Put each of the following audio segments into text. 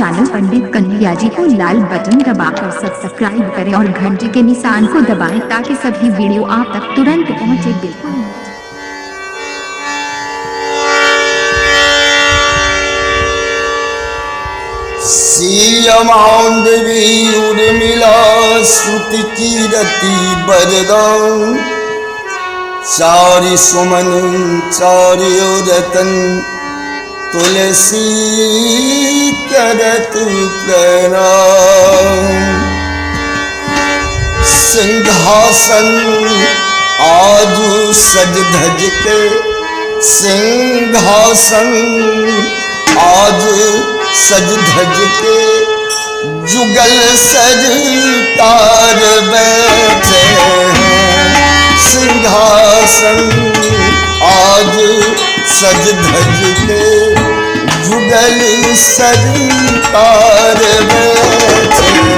Channel पंडित कन्हैया जी को लाल button दबाकर subscribe करें और घंटी के निशान को दबाएं ताकि सभी वीडियो आप तक तुरंत पहुंचे। बिल्कुल सीयमांडवी उर्मिला श्रुति कीरति बरदान चारि सुमन चार्यो रतन तुलसी करत प्रणाम। सिंहासन आजू सज धज के सिंहासन आज सज धज के जुगल सज तार बैठे हैं। सिंहासन आज सज धज के जुगल सज तार बैठे हैं।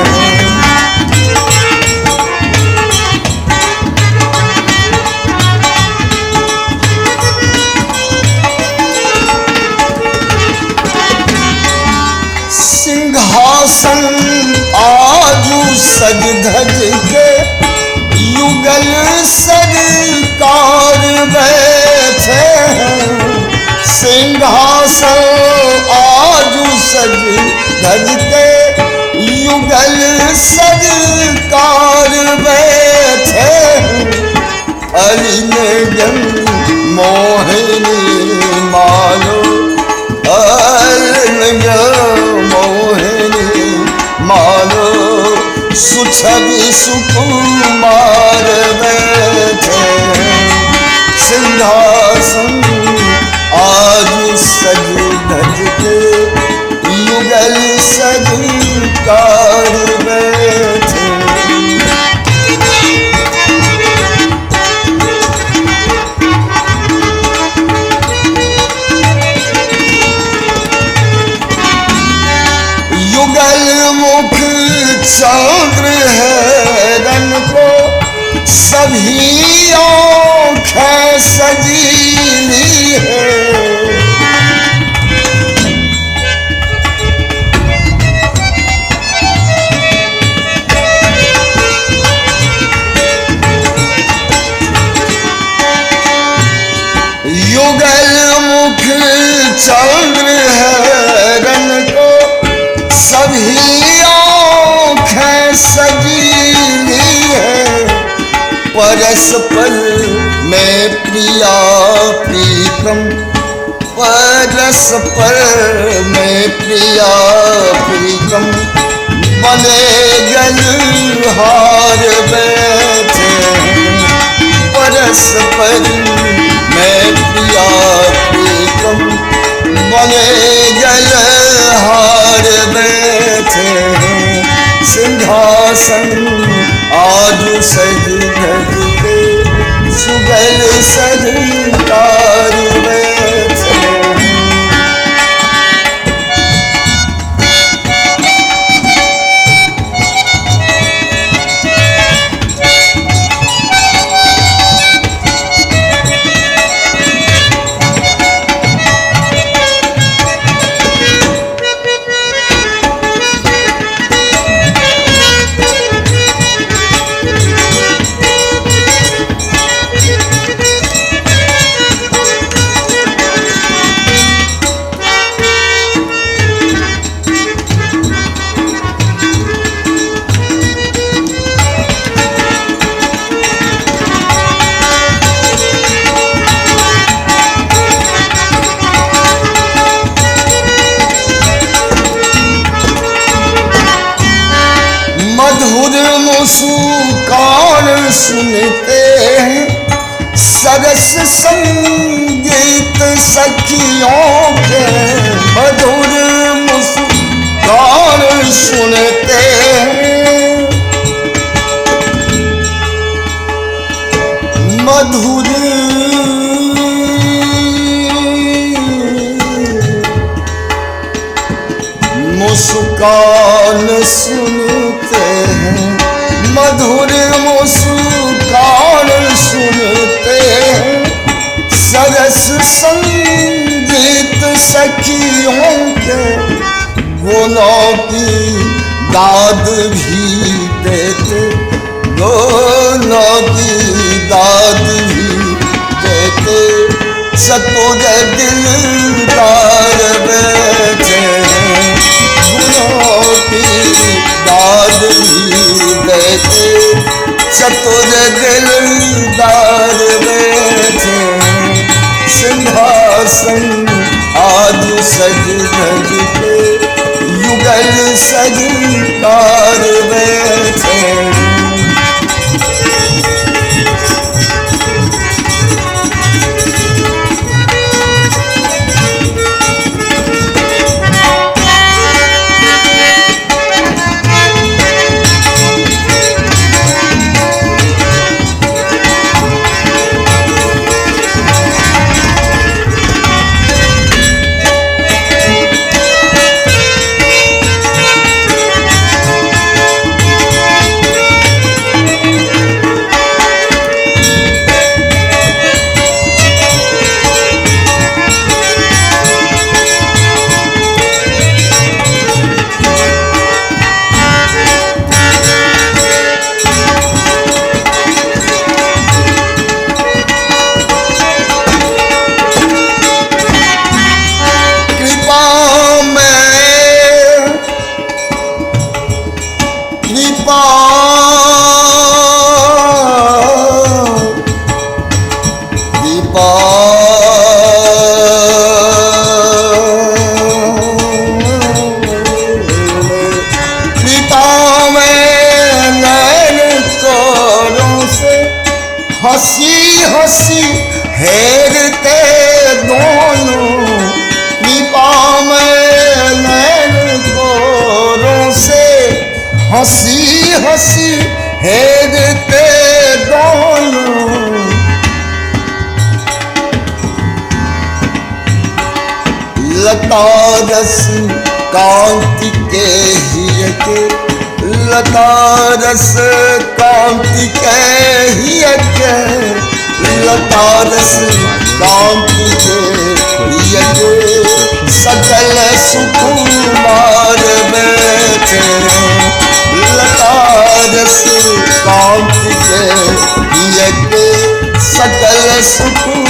सिंहासन आजू सज धज के युगल सरकार बैठे हैं। सिंहासन आजू सज धज के युगल सरकार बैठे हैं। अली ने जन मोहिनी मानो मोहिनी मानो सुछवि सुकुमार बैठे हैं। सिंहासन आज सज धज के युगल सरकार बैठे। मुख चंद्र है रन को सभी आँखें सजीली है। युगल मुख चंद्र है रन को सभी आँखें सजीली है। परस्पर में प्रिया प्रीतम परस्पर में प्रिया प्रीतम बने गलहार बैठे हैं। परस्पर में प्रिया प्रीतम बने गलहार बैठे हैं। सिंहासन आज सज धज के सुगल सरकार बैठे हैं। मधुर मुस्कान सुनते हैं सरस संगीत सखियों के। मधुर मुस्कान सुनते हैं मधुर मुस्कान सुनते हैं। मधुर मुस्कान सुनते हैं सरस संगीत सखियों के। फूलों की दाद भी देते, दोनों की दाद भी देते। चतुर दिलदार बैठे फूलों की दाद भी देते, चतुर दिलदार बैठे। सिंहासन आज सज धज के युगल सरकार बैठे। हंसी हंसी हेरते दोनों, कृपा में नैन कोरों से हंसी हंसी हेरते दोनों। लता रस कांति के हिय के, लता रस कांति के हिय के, लता रस कांति के हिय के। सकल सुकुमार बैठे लता रस कांति के हिय के, सकल सुकुमार